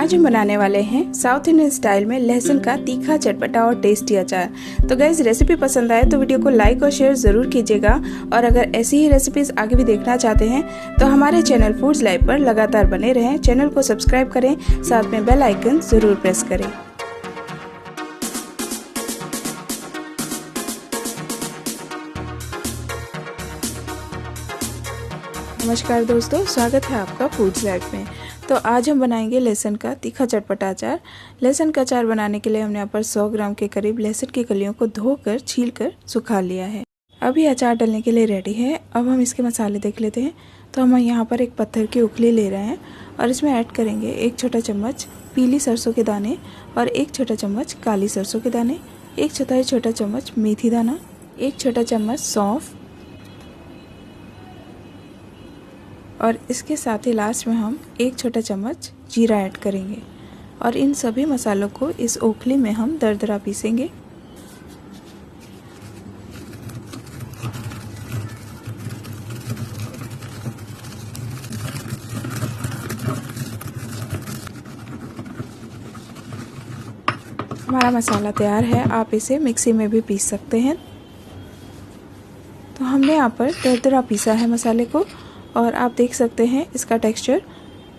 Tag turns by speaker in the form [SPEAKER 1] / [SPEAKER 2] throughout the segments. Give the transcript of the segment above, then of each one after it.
[SPEAKER 1] आज हम बनाने वाले हैं साउथ इंडियन स्टाइल में लहसुन का तीखा चटपटा और टेस्टी अचार। तो गाइस रेसिपी पसंद आए तो वीडियो को लाइक और शेयर जरूर कीजिएगा और अगर ऐसी ही रेसिपीज आगे भी देखना चाहते हैं तो हमारे चैनल फूड्स लाइव पर लगातार बने रहें। चैनल को सब्सक्राइब करें, साथ में बेल आइकन जरूर प्रेस करें। नमस्कार दोस्तों, स्वागत है आपका फूड्स लाइव में। तो आज हम बनाएंगे लहसुन का तीखा चटपटा अचार। लहसुन का अचार बनाने के लिए हमने यहाँ पर 100 ग्राम के करीब लहसुन की कलियों को धोकर छीलकर सुखा लिया है। अब ये अचार डलने के लिए रेडी है। अब हम इसके मसाले देख लेते हैं। तो हम यहाँ पर एक पत्थर की उखली ले रहे हैं और इसमें ऐड करेंगे 1 छोटा चम्मच पीली सरसों के दाने और 1 छोटा चम्मच काली सरसों के दाने, 1/4 छोटा चम्मच मेथी दाना, 1 छोटा चम्मच सौंफ और इसके साथ ही लास्ट में हम 1 छोटा चम्मच जीरा ऐड करेंगे और इन सभी मसालों को इस ओखली में हम दरदरा पीसेंगे। हमारा मसाला तैयार है, आप इसे मिक्सी में भी पीस सकते हैं। तो हमने यहाँ पर दरदरा पीसा है मसाले को और आप देख सकते हैं इसका टेक्सचर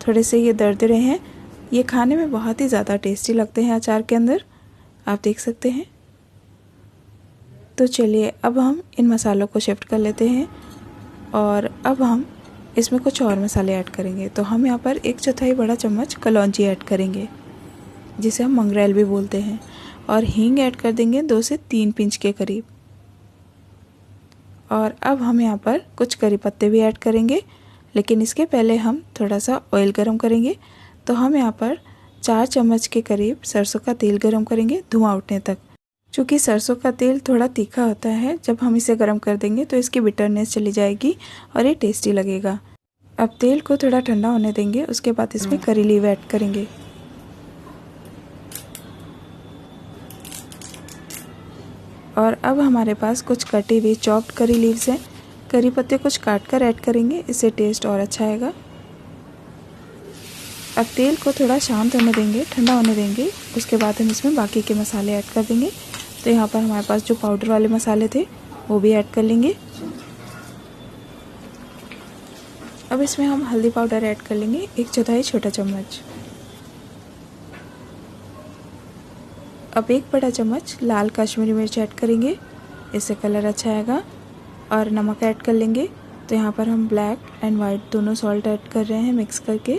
[SPEAKER 1] थोड़े से ये दरदरे हैं। ये खाने में बहुत ही ज़्यादा टेस्टी लगते हैं अचार के अंदर, आप देख सकते हैं। तो चलिए अब हम इन मसालों को शिफ्ट कर लेते हैं और अब हम इसमें कुछ और मसाले ऐड करेंगे। तो हम यहाँ पर 1/4 बड़ा चम्मच कलौंजी ऐड करेंगे, जिसे हम मंगरेल भी बोलते हैं, और हींग ऐड कर देंगे 2 से 3 पिंच के करीब। और अब हम यहाँ पर कुछ करी पत्ते भी ऐड करेंगे, लेकिन इसके पहले हम थोड़ा सा ऑयल गरम करेंगे। तो हम यहाँ पर 4 चम्मच के करीब सरसों का तेल गरम करेंगे धुआं उठने तक। क्योंकि सरसों का तेल थोड़ा तीखा होता है, जब हम इसे गरम कर देंगे तो इसकी बिटरनेस चली जाएगी और ये टेस्टी लगेगा। अब तेल को थोड़ा ठंडा होने देंगे, उसके बाद इसमें करी लीव ऐड करेंगे। और अब हमारे पास कुछ कटी हुई चॉप्ड करी लीव्स हैं। करी पत्ते कुछ काट कर ऐड करेंगे, इससे टेस्ट और अच्छा आएगा। अब तेल को थोड़ा शांत होने देंगे, ठंडा होने देंगे, उसके बाद हम इसमें बाकी के मसाले ऐड कर देंगे। तो यहाँ पर हमारे पास जो पाउडर वाले मसाले थे वो भी ऐड कर लेंगे। अब इसमें हम हल्दी पाउडर ऐड कर लेंगे 1/4 छोटा चम्मच। अब 1 बड़ा चम्मच लाल कश्मीरी मिर्च ऐड करेंगे, इससे कलर अच्छा आएगा। और नमक ऐड कर लेंगे। तो यहाँ पर हम ब्लैक एंड वाइट दोनों सॉल्ट ऐड कर रहे हैं मिक्स करके,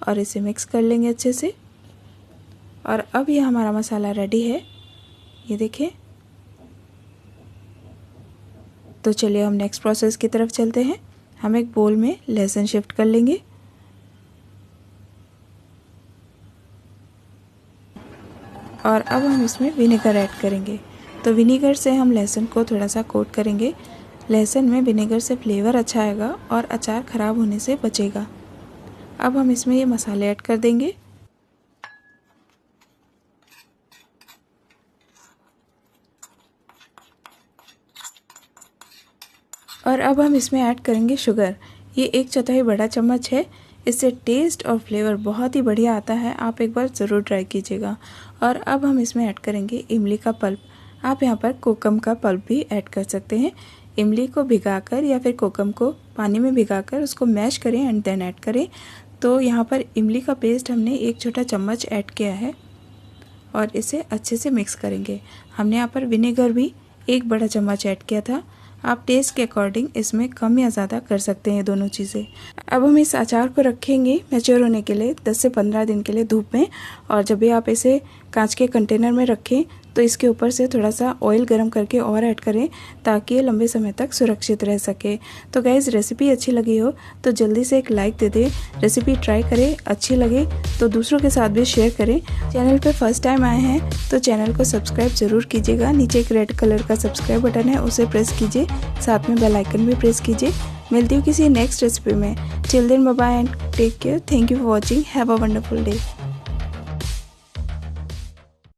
[SPEAKER 1] और इसे मिक्स कर लेंगे अच्छे से। और अब ये हमारा मसाला रेडी है, ये देखिए। तो चलिए हम नेक्स्ट प्रोसेस की तरफ चलते हैं। हम एक बोल में लहसुन शिफ्ट कर लेंगे और अब हम इसमें विनेगर ऐड करेंगे। तो विनेगर से हम लहसुन को थोड़ा सा कोट करेंगे। लहसुन में विनेगर से फ्लेवर अच्छा आएगा और अचार ख़राब होने से बचेगा। अब हम इसमें ये मसाले ऐड कर देंगे। और अब हम इसमें ऐड करेंगे शुगर। ये 1/4 बड़ा चम्मच है, इससे टेस्ट और फ्लेवर बहुत ही बढ़िया आता है, आप एक बार ज़रूर ट्राई कीजिएगा। और अब हम इसमें ऐड करेंगे इमली का पल्प। आप यहाँ पर कोकम का पल्प भी ऐड कर सकते हैं। इमली को भिगाकर या फिर कोकम को पानी में भिगाकर उसको मैश करें एंड देन ऐड करें। तो यहाँ पर इमली का पेस्ट हमने 1 छोटा चम्मच ऐड किया है और इसे अच्छे से मिक्स करेंगे। हमने यहाँ पर विनेगर भी 1 बड़ा चम्मच ऐड किया था। आप टेस्ट के अकॉर्डिंग इसमें कम या ज़्यादा कर सकते हैं दोनों चीज़ें। अब हम इस अचार को रखेंगे मैच्योर होने के लिए 10 से 15 दिन के लिए धूप में। और जब भी आप इसे कांच के कंटेनर में रखें तो इसके ऊपर से थोड़ा सा ऑयल गरम करके और ऐड करें, ताकि ये लंबे समय तक सुरक्षित रह सके। तो गाइस रेसिपी अच्छी लगी हो तो जल्दी से एक लाइक दे दें, रेसिपी ट्राई करें, अच्छी लगे तो दूसरों के साथ भी शेयर करें। चैनल पे फर्स्ट टाइम आए हैं तो चैनल को सब्सक्राइब ज़रूर कीजिएगा। नीचे एक रेड कलर का सब्सक्राइब बटन है, उसे प्रेस कीजिए, साथ में बेल आइकन भी प्रेस कीजिए। मिलती हूँ किसी नेक्स्ट रेसिपी में। Till then bye bye and take care. Thank you for watching. Have a wonderful day.